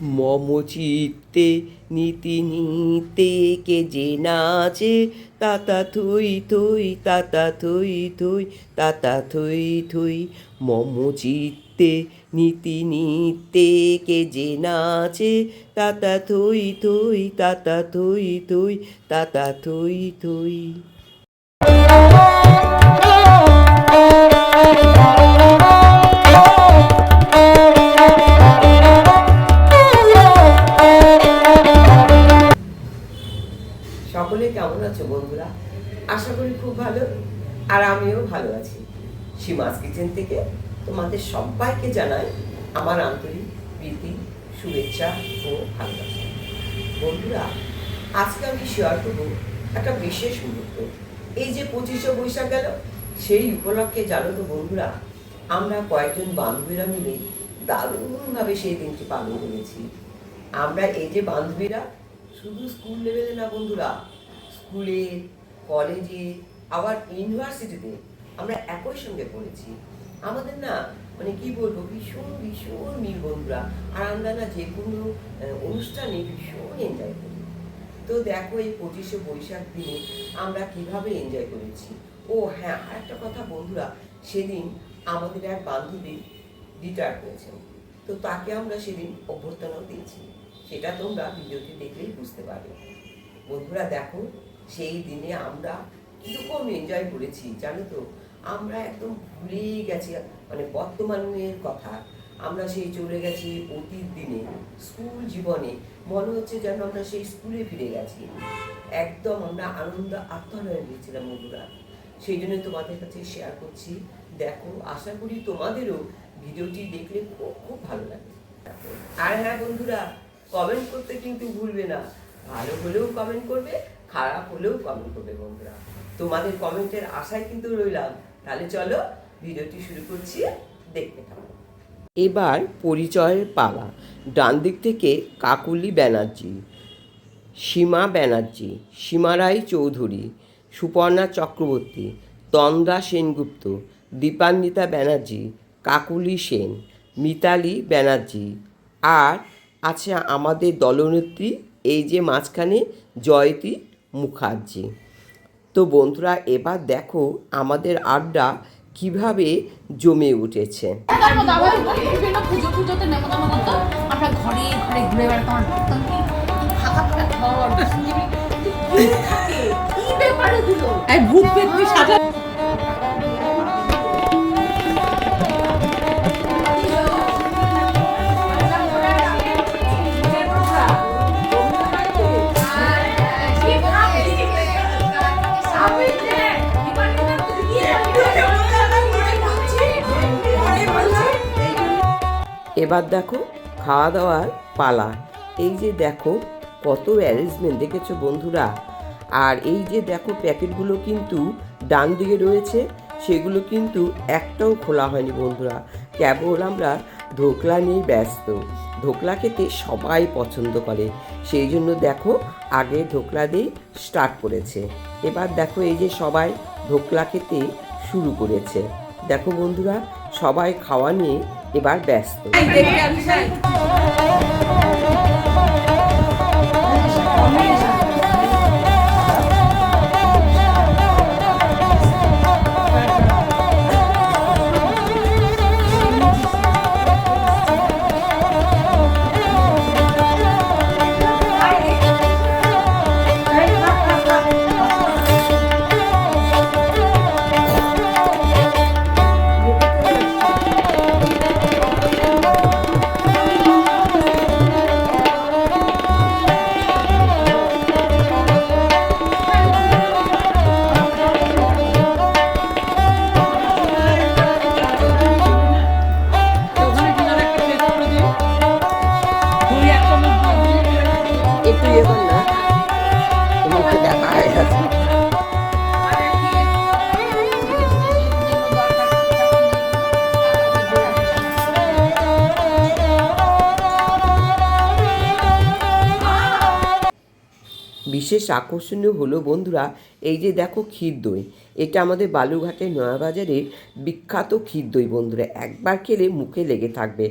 মম চিত্তে নীতি নিতে কে যে নাচে, তাতা থুই থুই তাতা থুই থুই তাতা থুই থুই। মম চিত্তে নীতি নিতে কে যে নাচে, তাতা থুই থুই তাতা থুই থুই তাতা থুই থুই। সকলে কেমন আছো বন্ধুরা? আশা করি খুব ভালো, আর আমিও ভালো আছি। সীমাস কিচেন থেকে তোমাদের সবাইকে জানাই আমার আন্তরিক প্রীতি, শুভেচ্ছা ও ভালোবাসা। বন্ধুরা, আজকে আমি শেয়ার করবো একটা বিশেষ মুহূর্ত। এই যে 25শে বৈশাখ গেল, সেই উপলক্ষে জানো তো বন্ধুরা, আমরা কয়েকজন বান্ধবীরা মিলে দারুণভাবে সেই দিনটি পালন করেছি। আমরা এই যে বান্ধবীরা শুধু স্কুল লেভেলে না বন্ধুরা, স্কুলে, কলেজে, আবার ইউনিভার্সিটিতে আমরা একই সঙ্গে পড়েছি। আমাদের না মানে কি বলবো, ভীষণ ভীষণ মিল বন্ধুরা। আর আমরা না যে কোনো অনুষ্ঠানে ভীষণ এনজয় করি। তো দেখো, এই 25শে বৈশাখ দিনে আমরা কিভাবে এনজয় করেছি। ও হ্যাঁ, আর একটা কথা বন্ধুরা, সেদিন আমাদের এক বান্ধবী রিটায়ার করেছেন, তো তাকে আমরা সেদিন অভ্যর্থনাও দিয়েছি। সেটা তোমরা ভিডিওটি দেখলেই বুঝতে পারবে। বন্ধুরা দেখো, সেই দিনে আমরা কীরকম এনজয় করেছি জানো তো। আমরা একদম ভুলেই গেছি মানে বর্তমানের কথা। আমরা সেই চলে গেছি অতীত দিনে, স্কুল জীবনে। মনে হচ্ছে যেন আমরা সেই স্কুলে ফিরে গেছি। একদম আমরা আনন্দ আত্মহারা হয়ে গিয়েছিলাম বন্ধুরা। সেই জন্য তোমাদের কাছে শেয়ার করছি। দেখো, আশা করি তোমাদেরও ভিডিওটি দেখলে খুব খুব ভালো লাগে। আর হ্যাঁ বন্ধুরা, কমেন্ট করতে কিন্তু ভুলবে না। ভালো হলেও কমেন্ট করবে, খারাপ হলেও কমেন্ট করবে বন্ধুরা। তোমাদের কমেন্টের আশায় কিন্তু রইলাম। তাহলে চলো ভিডিওটি শুরু করছি, দেখতে থাকো। এবার পরিচয়ের পালা। ডান দিক থেকে কাকুলি ব্যানার্জি, সীমা ব্যানার্জি, সীমা রায় চৌধুরী, সুপর্ণা চক্রবর্তী, তন্দ্রা সেনগুপ্ত, দীপান্বিতা ব্যানার্জি, কাকুলি সেন, মিতালি ব্যানার্জি, আর আছে আমাদের দলনেত্রী এই যে মাঝখানে জয়তী মুখার্জি। তো বন্ধুরা, এবার দেখো আমাদের আড্ডা কিভাবে জমে উঠেছে। এবার দেখো খাওয়া দাওয়ার পালা। এই যে দেখো কত অ্যারেঞ্জমেন্ট দেখেছো বন্ধুরা। আর এই যে দেখো প্যাকেটগুলো কিন্তু ডান দিকে রয়েছে, সেগুলো কিন্তু একটাও খোলা হয়নি বন্ধুরা। কেবল আমরা ধোকলা নিয়ে ব্যস্ত। ধোকলা খেতে সবাই পছন্দ করে, সেই জন্য দেখো আগে ধোকলা দিয়ে স্টার্ট করেছে। এবার দেখো এই যে সবাই ধোকলা খেতে শুরু করেছে। দেখো বন্ধুরা, সবাই খাওয়া নিয়ে এবার ব্যস্ত। বিশেষ আকর্ষণীয় হলো বন্ধুরা, এই যে দেখো ক্ষীর দই, এটা আমাদের বালুরঘাটের নয়াবাজারের বিখ্যাত ক্ষীর দই বন্ধুরা, একবার খেলে মুখে লেগে থাকবে।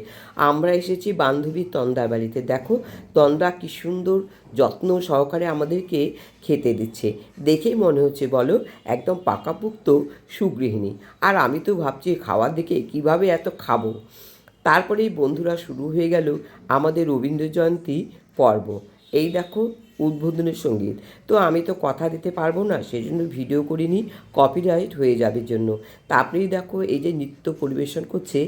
আমরা এসেছি বান্ধবীর তন্দার বাড়িতে, দেখো তন্দা কী সুন্দর যত্ন সহকারে আমাদেরকে খেতে দিচ্ছে, দেখেই মনে হচ্ছে বলো একদম পাকাপুক্ত সুগৃহিণী। আর আমি তো ভাবছি খাওয়ার দিকে কীভাবে এত খাবো। তারপরেই বন্ধুরা শুরু হয়ে গেল আমাদের রবীন্দ্র জয়ন্তী পর্ব। এই দেখো উদ্বোধনের সঙ্গীত, তো আমি তো কথা দিতে পারবো না, সেই জন্য ভিডিও করিনি, কপিরাইট হয়ে যাবে জন্য। তারপরেই দেখো এই যে নৃত্য পরিবেশন করছে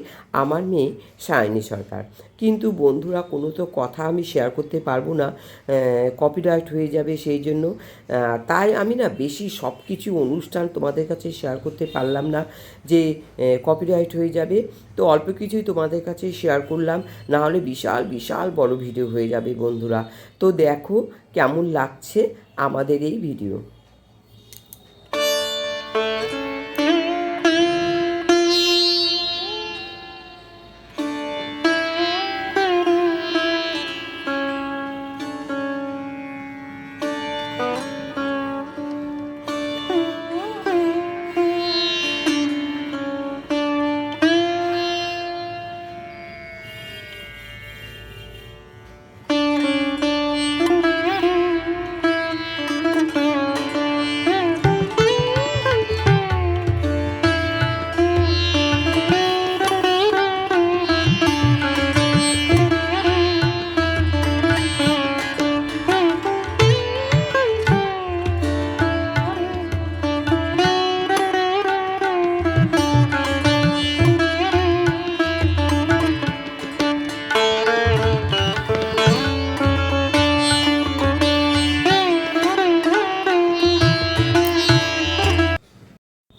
আমার মেয়ে সায়নী সরকার। কিন্তু বন্ধুরা কোনো তো কথা আমি শেয়ার করতে পারবো না, কপিরাইট হয়ে যাবে, সেই জন্য তাই আমি না বেশি সব কিছু অনুষ্ঠান তোমাদের কাছে শেয়ার করতে পারলাম না, যে কপিরাইট হয়ে যাবে। তো অল্প কিছুই তোমাদের কাছে শেয়ার করলাম, না হলে বিশাল বিশাল বড় ভিডিও হয়ে যাবে বন্ধুরা। তো দেখো কেমন লাগছে আমাদের এই ভিডিও।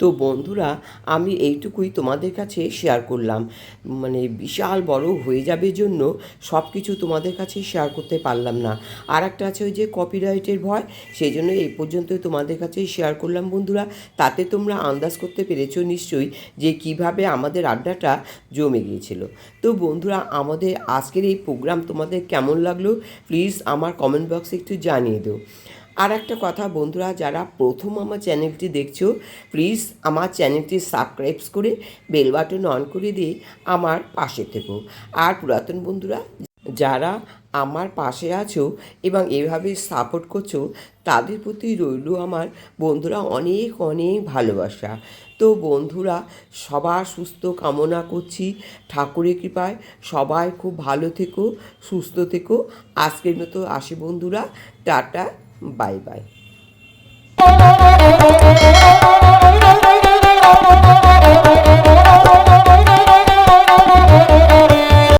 তো বন্ধুরা আমি এইটুকুই তোমাদের কাছে শেয়ার করলাম, মানে বিশাল বড় হয়ে যাবে জন্য সব কিছু তোমাদের কাছে শেয়ার করতে পারলাম না। আর একটা আছে ওই যে কপিরাইটের ভয়, সেই জন্য এই পর্যন্তই তোমাদের কাছে শেয়ার করলাম বন্ধুরা। তাতে তোমরা আন্দাজ করতে পেরেছো নিশ্চয়ই যে কিভাবে আমাদের আড্ডাটা জমে গিয়েছিল। তো বন্ধুরা আমাদের আজকের এই প্রোগ্রাম তোমাদের কেমন লাগলো প্লিজ আমার কমেন্ট বক্সে একটু জানিয়ে দিও। আর একটা কথা বন্ধুরা, যারা প্রথম আমার চ্যানেলটি দেখছো প্লিজ আমার চ্যানেলটি সাবস্ক্রাইব করে বেল বাটন অন করে দিয়ে আমার পাশে থেকো। আর পুরাতন বন্ধুরা যারা আমার পাশে আছো এবং এভাবে সাপোর্ট করছো তাদের প্রতি রইল আমার বন্ধুরা অনেক অনেক ভালোবাসা। তো বন্ধুরা সবার সুস্থ কামনা করছি, ঠাকুরের কৃপায় সবাই খুব ভালো থেকো, সুস্থ থেকো। আজকের মতো আসি বন্ধুরা, টাটা, বাই বাই।